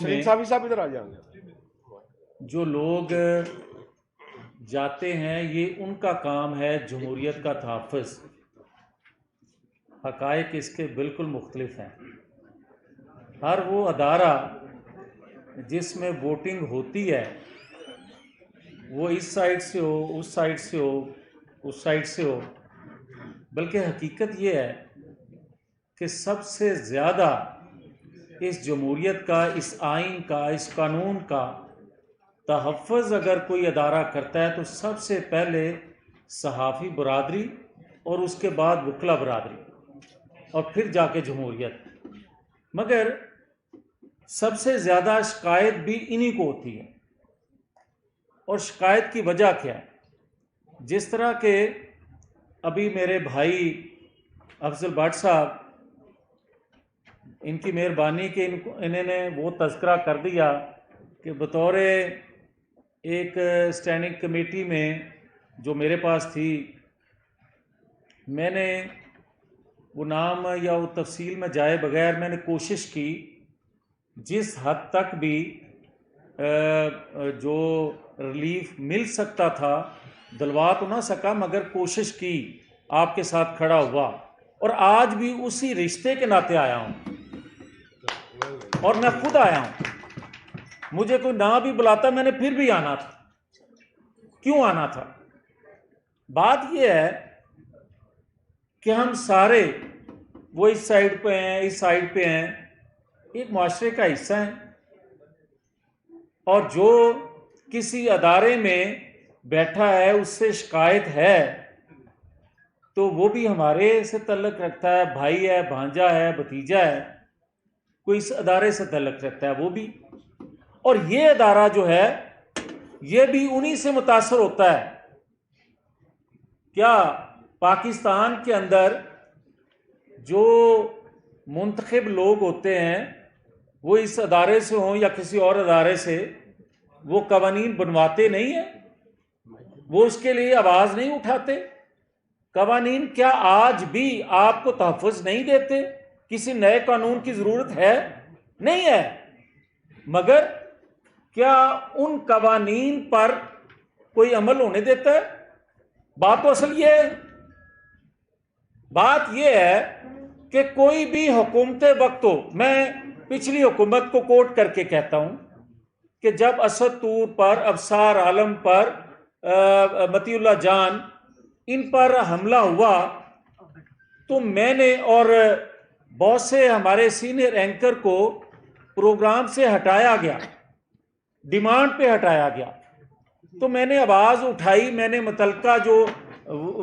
شریف صاحب ادھر آ جائیں گے. جو لوگ جاتے ہیں یہ ان کا کام ہے جمہوریت کا تحفظ. حقائق اس کے بالکل مختلف ہیں. ہر وہ ادارہ جس میں ووٹنگ ہوتی ہے وہ اس سائڈ سے ہو، اس سائڈ سے ہو، اس سائڈ سے ہو، بلکہ حقیقت یہ ہے کہ سب سے زیادہ اس جمہوریت کا، اس آئین کا، اس قانون کا تحفظ اگر کوئی ادارہ کرتا ہے تو سب سے پہلے صحافی برادری اور اس کے بعد وکلا برادری اور پھر جا کے جمہوریت. مگر سب سے زیادہ شکایت بھی انہی کو ہوتی ہے. اور شکایت کی وجہ کیا ہے؟ جس طرح کہ ابھی میرے بھائی افضل بٹ صاحب، ان کی مہربانی کہ انہوں نے وہ تذکرہ کر دیا کہ بطور ایک اسٹینڈنگ کمیٹی میں جو میرے پاس تھی، میں نے وہ نام یا وہ تفصیل میں جائے بغیر میں نے کوشش کی جس حد تک بھی جو ریلیف مل سکتا تھا، دلوا تو نہ سکا مگر کوشش کی، آپ کے ساتھ کھڑا ہوا اور آج بھی اسی رشتے کے ناطے آیا ہوں. اور میں خود آیا ہوں. مجھے کوئی نہ بھی بلاتا میں نے پھر بھی آنا تھا. کیوں آنا تھا؟ بات یہ ہے کہ ہم سارے وہ اس سائڈ پہ ہیں، اس سائڈ پہ ہیں، ایک معاشرے کا حصہ ہیں. اور جو کسی ادارے میں بیٹھا ہے اس سے شکایت ہے تو وہ بھی ہمارے سے تعلق رکھتا ہے، بھائی ہے، بھانجا ہے، بھتیجا ہے، کوئی اس ادارے سے تعلق رکھتا ہے وہ بھی. اور یہ ادارہ جو ہے یہ بھی انہی سے متاثر ہوتا ہے. کیا پاکستان کے اندر جو منتخب لوگ ہوتے ہیں وہ اس ادارے سے ہوں یا کسی اور ادارے سے، وہ قوانین بنواتے نہیں ہیں؟ وہ اس کے لیے آواز نہیں اٹھاتے؟ قوانین کیا آج بھی آپ کو تحفظ نہیں دیتے؟ کسی نئے قانون کی ضرورت ہے؟ نہیں ہے. مگر کیا ان قوانین پر کوئی عمل ہونے دیتا ہے؟ بات تو اصل یہ ہے. بات یہ ہے کہ کوئی بھی حکومت وقت ہو، میں پچھلی حکومت کو کوٹ کر کے کہتا ہوں کہ جب اسد طور پر، ابصار عالم پر، مطیع اللہ جان، ان پر حملہ ہوا تو میں نے اور بہت سے ہمارے سینئر اینکر کو پروگرام سے ہٹایا گیا، ڈیمانڈ پہ ہٹایا گیا. تو میں نے آواز اٹھائی، میں نے متعلقہ جو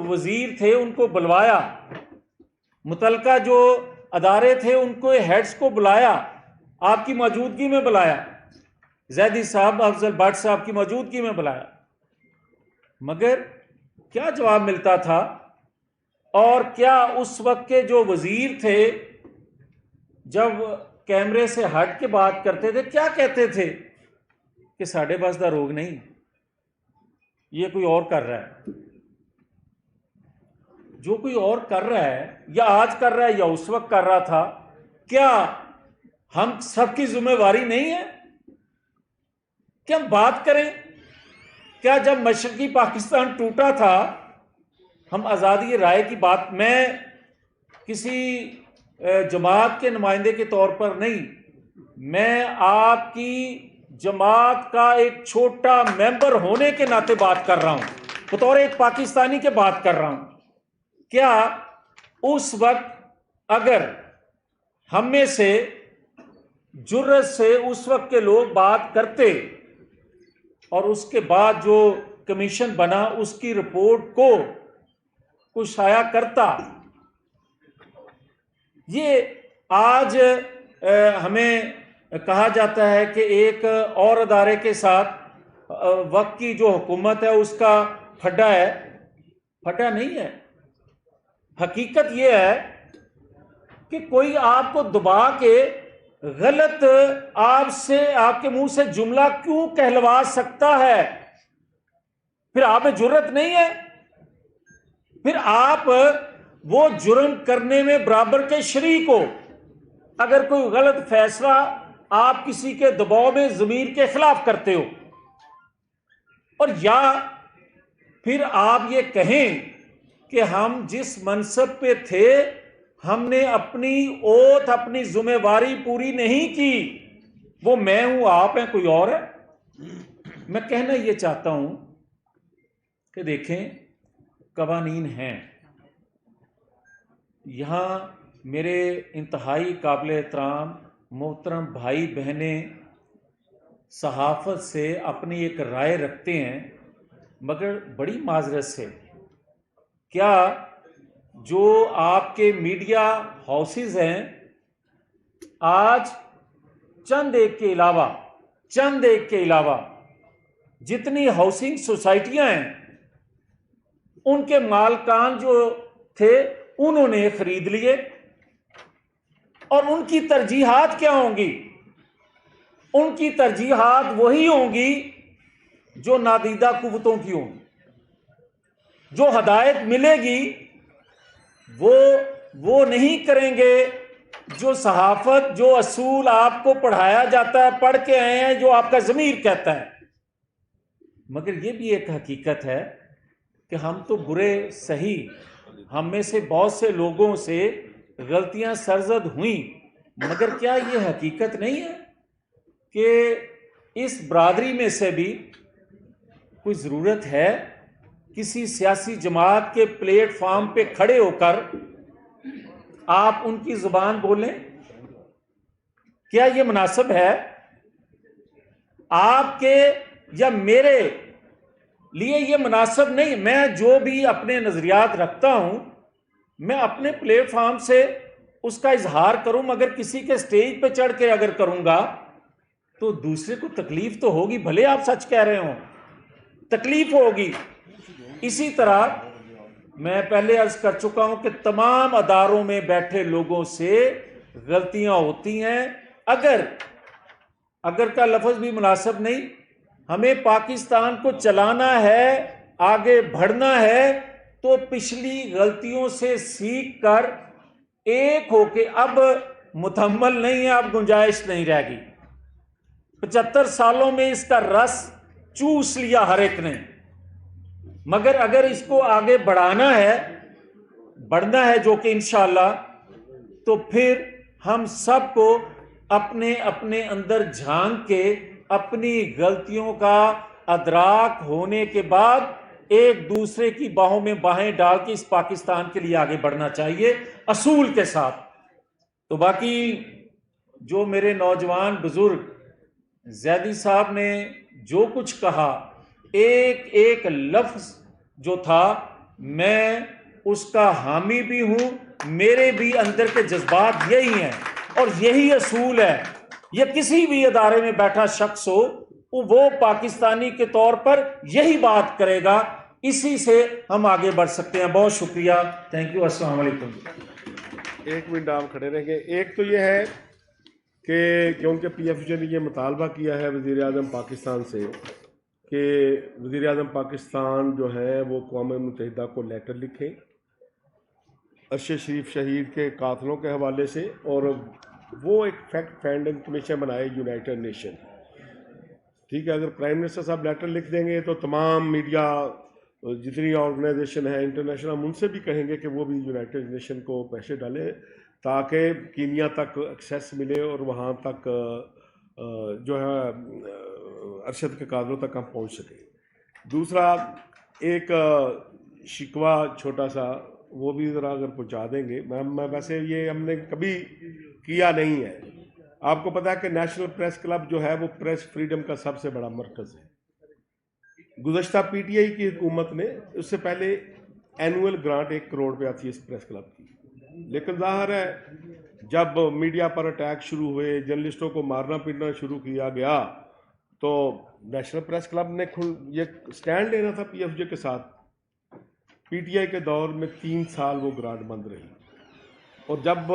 وزیر تھے ان کو بلوایا، متعلقہ جو ادارے تھے ان کو ہیڈز کو بلایا، آپ کی موجودگی میں بلایا، زیدی صاحب، افضل بٹ صاحب کی موجودگی میں بلایا. مگر کیا جواب ملتا تھا؟ اور کیا اس وقت کے جو وزیر تھے جب کیمرے سے ہٹ کے بات کرتے تھے کیا کہتے تھے؟ کہ ساڑھے بس دا روگ نہیں، یہ کوئی اور کر رہا ہے. جو کوئی اور کر رہا ہے یا آج کر رہا ہے یا اس وقت کر رہا تھا، کیا ہم سب کی ذمہ داری نہیں ہے کہ ہم بات کریں؟ کیا جب مشرقی پاکستان ٹوٹا تھا ہم آزادی رائے کی بات، میں کسی جماعت کے نمائندے کے طور پر نہیں، میں آپ کی جماعت کا ایک چھوٹا ممبر ہونے کے ناطے بات کر رہا ہوں، بطور ایک پاکستانی کے بات کر رہا ہوں. کیا اس وقت اگر ہم میں سے جرت سے اس وقت کے لوگ بات کرتے اور اس کے بعد جو کمیشن بنا اس کی رپورٹ کو کچھ شائع کرتا، یہ آج ہمیں کہا جاتا ہے کہ ایک اور ادارے کے ساتھ وقت کی جو حکومت ہے اس کا پھڈا ہے. پھڈا نہیں ہے. حقیقت یہ ہے کہ کوئی آپ کو دبا کے غلط آپ سے، آپ کے منہ سے جملہ کیوں کہلوا سکتا ہے؟ پھر آپ میں جرت نہیں ہے؟ پھر آپ وہ جرم کرنے میں برابر کے شریک ہو. اگر کوئی غلط فیصلہ آپ کسی کے دباؤ میں ضمیر کے خلاف کرتے ہو، اور یا پھر آپ یہ کہیں کہ ہم جس منصب پہ تھے ہم نے اپنی اوتھ اپنی ذمہ داری پوری نہیں کی، وہ میں ہوں، آپ ہیں، کوئی اور ہے۔ میں کہنا یہ چاہتا ہوں کہ دیکھیں قوانین ہیں یہاں، میرے انتہائی قابل احترام محترم بھائی بہنیں صحافت سے اپنی ایک رائے رکھتے ہیں، مگر بڑی معذرت سے کیا جو آپ کے میڈیا ہاؤسز ہیں آج چند ایک کے علاوہ جتنی ہاؤسنگ سوسائٹیاں ہیں ان کے مالکان جو تھے انہوں نے خرید لیے، اور ان کی ترجیحات کیا ہوں گی؟ ان کی ترجیحات وہی ہوں گی جو نادیدہ قوتوں کی ہوں گی، جو ہدایت ملے گی وہ نہیں کریں گے جو صحافت، جو اصول آپ کو پڑھایا جاتا ہے، پڑھ کے آئے ہیں، جو آپ کا ضمیر کہتا ہے۔ مگر یہ بھی ایک حقیقت ہے کہ ہم تو برے صحیح، ہم میں سے بہت سے لوگوں سے غلطیاں سرزد ہوئیں، مگر کیا یہ حقیقت نہیں ہے کہ اس برادری میں سے بھی کوئی ضرورت ہے کسی سیاسی جماعت کے پلیٹ فارم پہ کھڑے ہو کر آپ ان کی زبان بولیں؟ کیا یہ مناسب ہے؟ آپ کے یا میرے لیے یہ مناسب نہیں۔ میں جو بھی اپنے نظریات رکھتا ہوں میں اپنے پلیٹ فارم سے اس کا اظہار کروں، مگر کسی کے سٹیج پہ چڑھ کے اگر کروں گا تو دوسرے کو تکلیف تو ہوگی، بھلے آپ سچ کہہ رہے ہوں، تکلیف ہوگی۔ اسی طرح میں پہلے عرض کر چکا ہوں کہ تمام اداروں میں بیٹھے لوگوں سے غلطیاں ہوتی ہیں، اگر کا لفظ بھی مناسب نہیں۔ ہمیں پاکستان کو چلانا ہے، آگے بڑھنا ہے، تو پچھلی غلطیوں سے سیکھ کر ایک ہو کے، اب متحمل نہیں ہے، اب گنجائش نہیں رہ گئی۔ 75 سالوں میں اس کا رس چوس لیا ہر ایک نے، مگر اگر اس کو آگے بڑھانا ہے جو کہ انشاءاللہ، تو پھر ہم سب کو اپنے اپنے اندر جھانک کے اپنی غلطیوں کا ادراک ہونے کے بعد ایک دوسرے کی باہوں میں باہیں ڈال کے اس پاکستان کے لیے آگے بڑھنا چاہیے اصول کے ساتھ۔ تو باقی جو میرے نوجوان بزرگ زیدی صاحب نے جو کچھ کہا، ایک لفظ جو تھا، میں اس کا حامی بھی ہوں، میرے بھی اندر کے جذبات یہی ہیں اور یہی اصول ہے۔ یہ کسی بھی ادارے میں بیٹھا شخص ہو وہ پاکستانی کے طور پر یہی بات کرے گا، اسی سے ہم آگے بڑھ سکتے ہیں۔ بہت شکریہ، تھینک یو، السلام علیکم۔ ایک منٹ آپ کھڑے رہیں گے۔ ایک تو یہ ہے کہ کیونکہ پی ایف جے نے یہ مطالبہ کیا ہے وزیر اعظم پاکستان سے کہ وزیر اعظم پاکستان جو ہے وہ اقوام متحدہ کو لیٹر لکھیں ارشد شریف شہید کے قاتلوں کے حوالے سے، اور وہ ایک فیکٹ فائنڈنگ کمیشن بنائے یونائٹڈ نیشن۔ ٹھیک ہے، اگر پرائم منسٹر صاحب لیٹر لکھ دیں گے تو تمام میڈیا جتنی آرگنائزیشن ہے انٹرنیشنل، ہم ان سے بھی کہیں گے کہ وہ بھی یونائٹڈ نیشن کو پیسے ڈالیں تاکہ کینیا تک ایکسیس ملے اور وہاں تک جو ہے ارشد کے قاتلوں تک ہم پہنچ سکیں۔ دوسرا ایک شکوہ چھوٹا سا، وہ بھی ذرا اگر پہنچا دیں گے۔ میں ویسے یہ ہم نے کبھی کیا نہیں ہے، آپ کو پتا ہے کہ نیشنل پریس کلب جو ہے وہ پریس فریڈم کا سب سے بڑا مرکز ہے۔ گزشتہ پی ٹی آئی کی حکومت نے، اس سے پہلے اینول گرانٹ 1 کروڑ پہ آتی ہے اس پریس کلب کی، لیکن ظاہر ہے جب میڈیا پر اٹیک شروع ہوئے، جرنلسٹوں کو مارنا پیٹنا شروع کیا گیا، تو نیشنل پریس کلب نے یہ سٹینڈ لینا تھا پی ایف جے کے ساتھ۔ پی ٹی آئی کے دور میں 3 سال وہ گرانٹ بند رہی، اور جب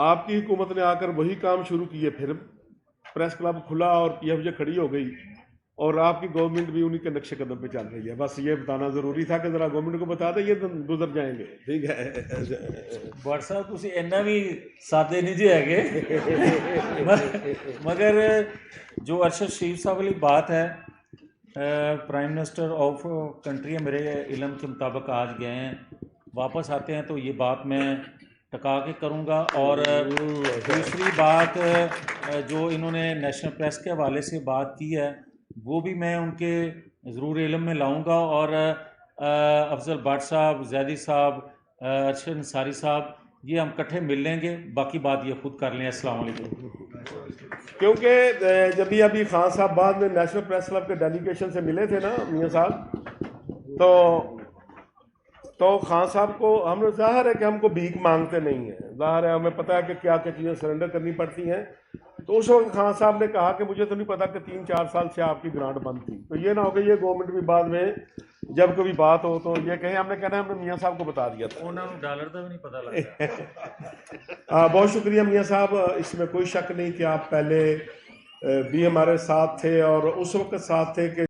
آپ کی حکومت نے آ کر وہی کام شروع کیے، پھر پریس کلب کھلا اور پی ایف جے کھڑی ہو گئی، اور آپ کی گورنمنٹ بھی انہی کے نقش قدم پہ چل رہی ہے. بس یہ بتانا ضروری تھا کہ ذرا گورنمنٹ کو بتا دیں, یہ تو گزر جائیں گے. ٹھیک ہے. بٹ صاحب تسی اینا بھی سادے نہیں جی ہے مگر جو ارشد شریف صاحب والی بات ہے, پرائم منسٹر آف کنٹری میرے علم کے مطابق آج گئے ہیں, واپس آتے ہیں تو یہ بات میں ٹکا کے کروں گا. اور دوسری بات جو انہوں نے نیشنل پریس کے حوالے سے بات کی ہے وہ بھی میں ان کے ضرور علم میں لاؤں گا. اور افضل بٹ صاحب, زیدی صاحب, ارشد انصاری صاحب, یہ ہم کٹھے مل لیں گے, باقی بات یہ خود کر لیں. السلام علیکم. کیونکہ جب بھی ابھی خان صاحب بعد میں نیشنل پریس کلب کے ڈیلیگیشن سے ملے تھے نا میاں صاحب, تو خان صاحب کو ہم نے ظاہر ہے کہ ہم کو بھیک مانگتے نہیں ہیں, ظاہر ہے ہمیں پتہ ہے کہ کیا کیا چیزیں سرنڈر کرنی پڑتی ہیں. تو اس وقت خان صاحب نے کہا کہ مجھے تو نہیں پتا کہ 3-4 سال سے آپ کی گرانٹ بند تھی. تو یہ نہ ہو کہ یہ گورنمنٹ بھی بعد میں جب کبھی بات ہو تو یہ کہیں ہم نے کہنا ہے ہم نے میاں صاحب کو بتا دیا تھا. انہوں نے ڈالر کا بھی نہیں پتہ لگا. بہت شکریہ میاں صاحب, اس میں کوئی شک نہیں کہ آپ پہلے بھی ہمارے ساتھ تھے اور اس وقت ساتھ تھے کہ